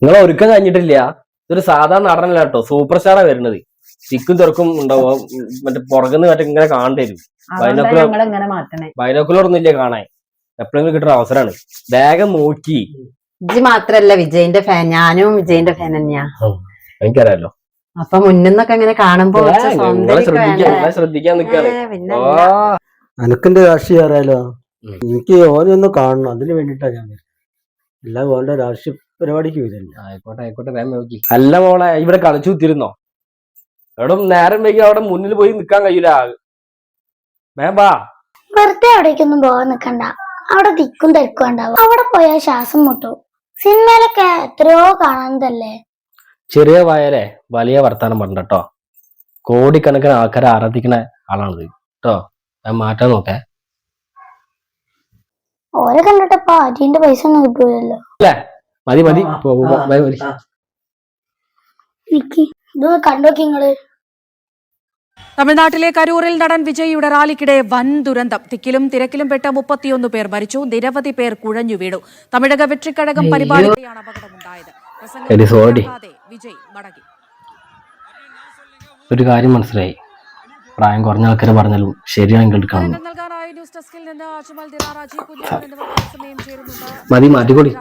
നിങ്ങളെ ഒരുക്കം കഴിഞ്ഞിട്ടില്ല. ഇതൊരു സാധാരണ നടനല്ല കേട്ടോ, സൂപ്പർ സ്റ്റാറാ വരുന്നത്. ചിക്കും തിരക്കും ഉണ്ടാവും, മറ്റേ പുറകുന്ന് മറ്റേ ഇങ്ങനെ കാണേണ്ടി വരും. ബൈനോക്കുലർ ഒന്നും ഇല്ല കാണാൻ, എപ്പോഴെങ്കിലും കിട്ടുന്ന അവസരമാണ്. വേഗം നോക്കി. ഇജ്ജ് മാത്രല്ല വിജയിന്റെ ഫാൻ, ഞാനും വിജയിന്റെ ഫാൻ തന്നെയാ. എനിക്കറിയാലോ. അപ്പൊ മുന്നിന്നൊക്കെ ഇങ്ങനെ കാണുമ്പോ ശ്രദ്ധിക്കാൻ നിക്കാണ്. അനക്കിന്റെ രാഷ്ട്രീയം അറിയാലോ. എനിക്ക് ഓനൊന്ന് കാണണം, അതിന് വേണ്ടിട്ടാ ഞാൻ എല്ലാം വേണ്ട രാഷ്ട്രീയ പരിപാടിക്ക് വരില്ല. ആയിക്കോട്ടെ ആയിക്കോട്ടെ, വേഗം നോക്കി. അല്ല മോളെ, ഇവിടെ കളിച്ചു കുത്തിരുന്നോ? എവിടെ നേരം വൈകി അവിടെ മുന്നിൽ പോയി നിക്കാൻ കഴിയൂല. വേമ്പാ, വെറുതെ എവിടേക്കൊന്നും പോകാൻ നിക്കണ്ട. അവിടെ തിക്കും തിരക്കും ഉണ്ടാവും. അവിടെ പോയാൽ ശ്വാസം മുട്ടും. സിനിമയിലൊക്കെ എത്രയോ കാണുന്നതല്ലേ. ചെറിയ വായലെ വലിയ വർത്താനം പറഞ്ഞോ. കോടിക്കണക്കിന് ആൾക്കാരെ ആരാധിക്കുന്ന ആളാണിത് കേട്ടോ. ഞാൻ മാറ്റാൻ നോക്കേ. ഓരെ കണ്ടിട്ടപ്പോ അരിന്റെ പൈസ ഒന്നും കിട്ടൂലല്ലോ. അല്ലേ, മതി മതി മതി. ഇത് കണ്ടോക്കി നിങ്ങള്. തമിഴ്നാട്ടിലെ കരൂരിൽ നടൻ വിജയിയുടെ റാലിക്കിടെ വൻ ദുരന്തം. തിക്കിലും തിരക്കിലും പെട്ട 31 പേർ മരിച്ചു, നിരവധി പേർ കുഴഞ്ഞു വീണു. തമിഴക വെற்றிക്കഴകം പരിപാടിയിലാണ് അപകടമുണ്ടായത്. വിജയ് മടങ്ങി. ഒരു കാര്യം മനസ്സിലായി, പ്രായം കുറഞ്ഞ ആൾക്കാരെ പറഞ്ഞാലും ശരിയാണെങ്കിൽ മതി മാറ്റിക്കൊടി.